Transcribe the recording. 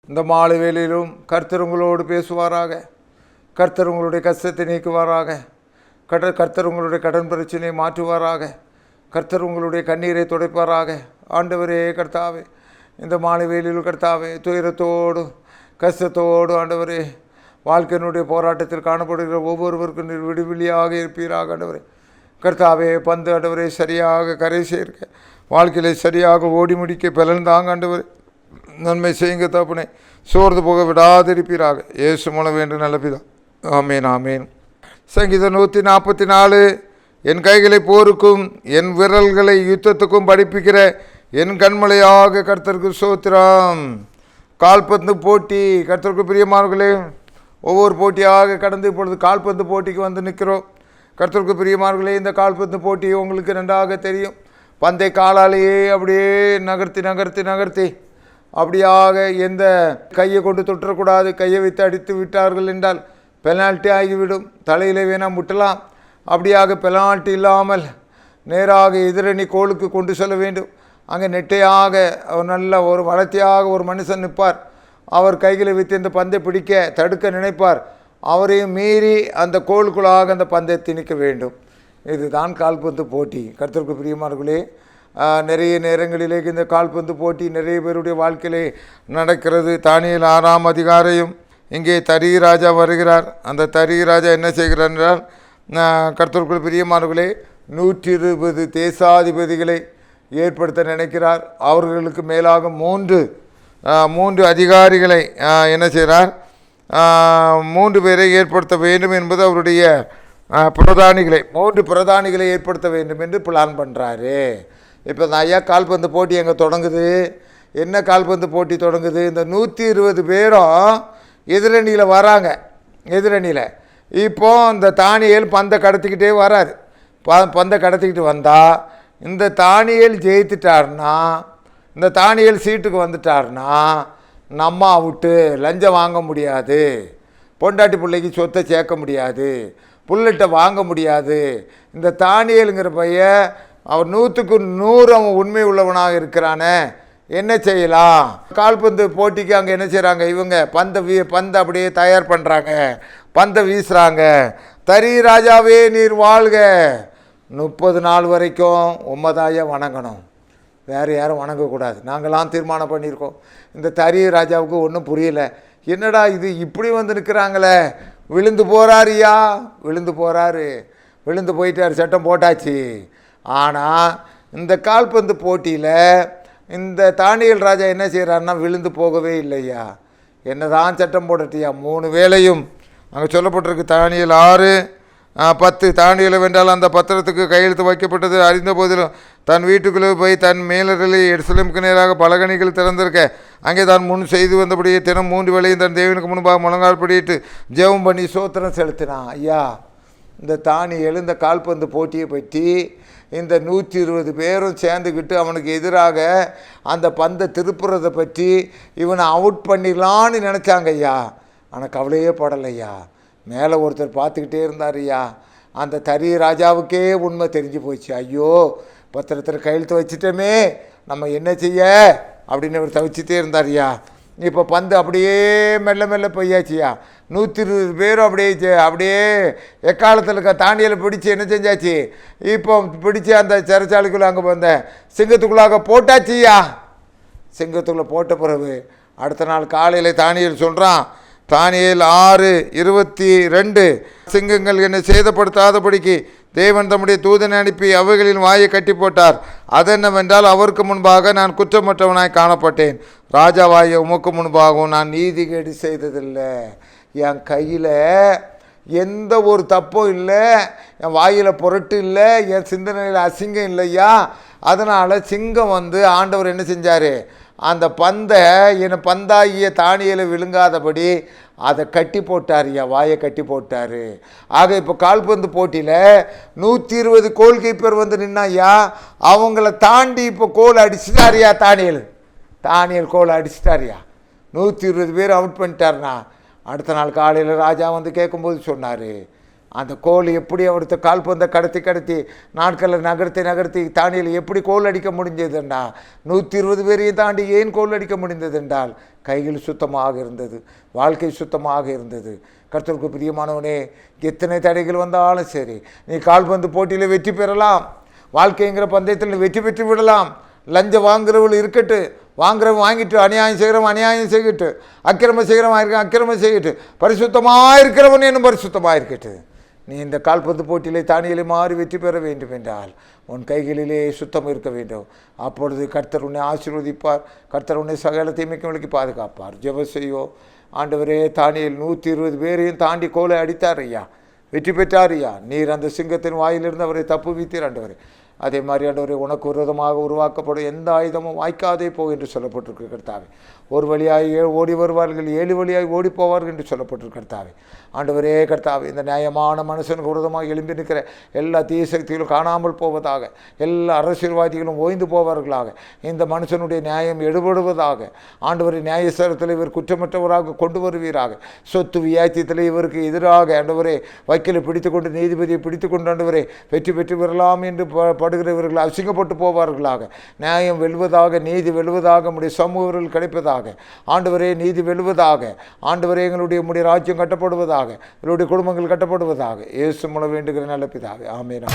இந்த மாலை வேளையிலும் கர்த்தர் உங்களோடு பேசுவாராக. கர்த்தர் உங்களுடைய கஷ்டத்தை நீக்குவாராக. கர்த்தர் உங்களுடைய கடன் பிரச்சனையை மாற்றுவாராக. கர்த்தர் உங்களுடைய கண்ணீரை துடைப்பாராக. ஆண்டவரே கர்த்தாவே, இந்த மாலை வேளையில் கர்த்தாவே, துயரத்தோடு கஷ்டத்தோடு ஆண்டவரே வாழ்க்கையினுடைய போராட்டத்தில் காணப்படுகிற ஒவ்வொருவருக்கும் நீர் விடுவிலியாக இருப்பீராக. ஆண்டவரே கர்த்தாவே, பந்து ஆண்டவரே சரியாக கரை சேர்க்க, வாழ்க்கையிலே சரியாக ஓடி முடிக்க பலன்தாங்க ஆண்டவரே. நன்மை செய்யுங்க தப்புனே, சோர்ந்து போக விடாதிருப்பீராக. இயேசு மூலம் வேண்டும் நல்ல பிதா, ஆமேன் ஆமேன். சங்கீதம் 144. என் கைகளை போருக்கும் என் விரல்களை யுத்தத்துக்கும் படிப்பிக்கிற என் கண்மலையாக கர்த்தருக்கு ஸ்தோத்திரம். கால்பந்து போட்டி, கர்த்தருக்கு பிரியமானவர்களே, ஒவ்வொரு போட்டியாக கடந்து இப்பொழுது கால்பந்து போட்டிக்கு வந்து நிற்கிறோம். கர்த்தருக்கு பிரியமானவர்களே, இந்த கால்பந்து போட்டி உங்களுக்கு நன்றாக தெரியும். பந்தை காலாலேயே அப்படியே நகர்த்தி நகர்த்தி நகர்த்தி அப்படியாக எந்த கையை கொண்டு தொற்றக்கூடாது. கையை வைத்து அடித்து விட்டார்கள் என்றால் பெனால்ட்டி ஆகிவிடும். தலையில் வேணால் முட்டலாம். அப்படியாக பெனால்ட்டி இல்லாமல் நேராக எதிரணி கோலுக்கு கொண்டு செல்ல வேண்டும். அங்கே நெட்டையாக நல்ல ஒரு வளர்த்தியாக ஒரு மனுஷன் நிற்பார். அவர் கைகளை வைத்து இந்த பந்தை பிடிக்க தடுக்க நினைப்பார். அவரையும் மீறி அந்த கோலுக்குள்ளாக அந்த பந்தை திணிக்க வேண்டும். இதுதான் கால்பந்து போட்டி. கர்த்தருக்கு பிரியமானவர்களே, நிறைய நேரங்களிலே இந்த கால்பந்து போட்டி நிறைய பேருடைய வாழ்க்கையிலே நடக்கிறது. தானியேல் 6ஆம் அதிகாரம். இங்கே தரி ராஜா வருகிறார். அந்த தரி ராஜா என்ன செய்கிறார் என்றால், கர்த்தருக்குள் பிரியமானவர்களே, 120 தேசாதிபதிகளை ஏற்படுத்த நினைக்கிறார். அவர்களுக்கு மேலாக மூன்று அதிகாரிகளை என்ன செய்கிறார், 3 பேரை ஏற்படுத்த வேண்டும் என்பது அவருடைய பிரதானிகளை 3 பிரதானிகளை ஏற்படுத்த வேண்டும் என்று பிளான் பண்ணுறாரு. இப்போ இந்த ஐயா கால்பந்து போட்டி எங்கே தொடங்குது? என்ன கால்பந்து போட்டி தொடங்குது? இந்த 120 பேரும் எதிரணியில் வராங்க. எதிரணியில் இப்போ இந்த தானியேல் பந்தை கடத்திக்கிட்டே வராரு. பந்தை கடத்திக்கிட்டு வந்தால் இந்த தானியேல் ஜெயித்துட்டார்னா, இந்த தானியேல் சீட்டுக்கு வந்துட்டார்னா நம்ம அவுட்டு. லஞ்சம் வாங்க முடியாது, பொண்டாட்டி பிள்ளைக்கு சொத்தை சேர்க்க முடியாது, புல்லட்டை வாங்க முடியாது. இந்த தானியேலுங்கிற பையன் அவர் 100க்கு 100 அவன் உண்மை உள்ளவனாக இருக்கிறானே, என்ன செய்யலாம்? கால்பந்து போட்டிக்கு அங்கே என்ன செய்கிறாங்க, இவங்க பந்தை அப்படியே தயார் பண்ணுறாங்க, பந்தை வீசுகிறாங்க. தரி ராஜாவே நீர் வாழ்க, 30 நாள் வரைக்கும் உம்மதாய வணங்கணும், வேறு யாரும் வணங்கக்கூடாது. நாங்களாம் தீர்மானம் பண்ணியிருக்கோம். இந்த தரி ராஜாவுக்கு ஒன்றும் புரியல. என்னடா இது இப்படி வந்து நிற்கிறாங்களே, விழுந்து போகிறாருயா, விழுந்து போகிறாரு, விழுந்து போயிட்டார், சட்டம் போட்டாச்சு. ஆனால் இந்த கால்பந்து போட்டியில் இந்த தானியேல் ராஜா என்ன செய்கிறாருன்னா விழுந்து போகவே இல்லையா. என்னதான் சட்டம் போடட்டியா, 3 வேளையும் அங்கே சொல்லப்பட்டிருக்கு. தானியேல் 6:10. தானியேலை வென்றால் அந்த பத்திரத்துக்கு கையெழுத்து வைக்கப்பட்டது. அறிந்த போதிலும் தன் வீட்டுக்குள்ளே போய் தன் மேலர்களை எருசலேமுக்கு நேராக பலகணிகள் திறந்திருக்க அங்கே தான் முன் செய்து வந்தபடியே தினம் 3 வேளையும் தன் தேவனுக்கு முன்பாக முழங்கால் படியிட்டு ஜெபம் பண்ணி சோத்திரம் செலுத்தினான். ஐயா, இந்த தானியேல் இந்த கால்பந்து போட்டியை பற்றி இந்த 120 பேரும் சேர்ந்துக்கிட்டு அவனுக்கு எதிராக அந்த பந்தை திருப்புறதை பற்றி இவனை அவுட் பண்ணிடலான்னு நினச்சாங்க ஐயா. ஆனால் கவலையே படலையா. மேலே ஒருத்தர் பார்த்துக்கிட்டே இருந்தார் ஐயா. அந்த தரி ராஜாவுக்கே உண்மை தெரிஞ்சு போச்சு. ஐயோ, பத்திரத்தில் கையெழுத்து வச்சுட்டோமே, நம்ம என்ன செய்ய அப்படின்னு அவர் தவிச்சிட்டே இருந்தார் ஐயா. இப்போ பந்து அப்படியே மெல்ல மெல்ல போயாச்சியா. 120 பேரும் அப்படியே எக்காலத்தில் தானியலை பிடிச்சி என்ன செஞ்சாச்சு, இப்போ பிடிச்சி அந்த சிறைச்சாலைக்குள்ளே அங்கே வந்த சிங்கத்துக்குள்ளாக போட்டாச்சியா. சிங்கத்துக்குள்ளே போட்ட பிறகு அடுத்த நாள் காலையில் தானியேல் சொல்கிறான். தானியேல் 6:22. சிங்கங்கள் என்னை சேதப்படுத்தாதபடிக்கு தேவன் தம்முடைய தூதனை அனுப்பி அவைகளின் வாயை கட்டி போட்டார். அதென்னவென்றால், அவருக்கு முன்பாக நான் குற்றமற்றவனாய் காணப்பட்டேன், ராஜாவாய உமக்கு முன்பாகவும் நான் நீதிகேடு செய்ததில்லை. என் கையில் எந்த ஒரு தப்பும் இல்லை, என் வாயில் புரட்டு இல்லை, என் சிந்தனையில் அசிங்கம் இல்லையா. அதனால் சிங்கம் வந்து ஆண்டவர் என்ன செஞ்சார், அந்த பந்தை என்னை பந்தாகிய தானியலை விழுங்காதபடி அதை கட்டி போட்டார், என் வாயை கட்டி போட்டார். ஆக இப்போ கால்பந்து போட்டியில் 120 கோல் கீப்பர் வந்து நின்னாயா, அவங்கள தாண்டி இப்போ கோல் அடிச்சிட்டாரியா. தானியேல் கோல் அடிச்சிட்டாரியா. 120 பேர் அவுட் பண்ணிட்டார்னா அடுத்த நாள் காலையில் ராஜா வந்து கேட்கும்போது சொன்னார், அந்த கோல் எப்படி அவருத்த கால்பந்தை கடத்தி நாட்களில் நகர்த்தி தானியில் எப்படி கோல் அடிக்க முடிஞ்சதுண்டா? 120 பேரையும் தாண்டி ஏன் கோல் அடிக்க முடிந்தது என்றால் கைகள் சுத்தமாக இருந்தது, வாழ்க்கை சுத்தமாக இருந்தது. கர்த்தருக்கு பிரியமானவனே, எத்தனை தடைகள் வந்தாலும் சரி, நீ கால்பந்து போட்டியில் வெற்றி பெறலாம், வாழ்க்கைங்கிற பந்தயத்தில் வெற்றி பெற்று விடலாம். லஞ்சம் வாங்குறவள் இருக்கட்டு, வாங்குறவன் வாங்கிட்டு, அநியாயம் செய்கிறவன் அநியாயம் செய்யட்டு, அக்கிரமம் செய்கிறவன் அக்கிரமம் செய்யட்டு, பரிசுத்தமாக இருக்கிறவன் என்னும் பரிசுத்தமாக இருக்கட்டு. நீ இந்த கால்பந்து போட்டியிலே தானியலை மாறி வெற்றி பெற வேண்டும் என்றால் உன் கைகளிலே சுத்தம் இருக்க வேண்டும். அப்பொழுது கர்த்தர் உன்னை ஆசீர்வதிப்பார், கர்த்தர் உன்னை சகல தீமைக்கும் விலக்கி பாதுகாப்பார். ஜெபம் செய்வோம். ஆண்டவரே, தானியேல் 120 பேரையும் தாண்டி கோலை அடித்தார் ஐயா, வெற்றி பெற்றார் ஐயா. நீர் அந்த சிங்கத்தின் வாயிலிருந்து அவரை தப்புவித்தீர் ஆண்டவரே. அதே மாதிரி ஆண்டவரே, உனக்கு விரோதமாக உருவாக்கப்படும் எந்த ஆயுதமும் வாய்க்காதே போ என்று சொல்லப்பட்டிருக்கு கர்த்தாவே. ஒரு வழியாய் ஓடி வருவார்கள், 7 வழியாய் ஓடி போவார்கள் என்று சொல்லப்பட்டிருக்கு கர்த்தாவே. ஆண்டவரே கர்த்தாவே, இந்த நியாயமான மனுஷனுக்கு விரோதமாக எழும்பி நிற்கிற எல்லா தீய சக்திகளும் காணாமல் போவதாக, எல்லா அரசியல்வாதிகளும் ஓய்ந்து போவார்களாக, இந்த மனுஷனுடைய நியாயம் எடுபடுவதாக. ஆண்டவரை நியாயஸ்தலத்தில் இவர் குற்றமற்றவராக கொண்டு வருவீராக. சொத்து வியாத்தியத்தில் இவருக்கு எதிராக ஆண்டவரே வக்கீலை பிடித்து கொண்டு, நீதிபதியை பிடித்து கொண்டு ஆண்டவரே வெற்றி பெற்று வரலாம் என்று படுகிறவர்கள் அசிங்கப்பட்டு போவார்களாக. நியாயம் வெல்வதாக, நீதி வெல்வதாக, நம்முடைய சமூகங்கள் கிடைப்பதாக. ஆண்டவரே, நீதி வெல்வதாக. ஆண்டவரே, எங்களுடைய ராஜ்யம் கட்டப்படுவதாக, எங்களுடைய குடும்பங்கள் கட்டப்படுவதாக. இயேசு மூலம் வேண்டுகிற நல்ல பிதாவே, ஆமென்.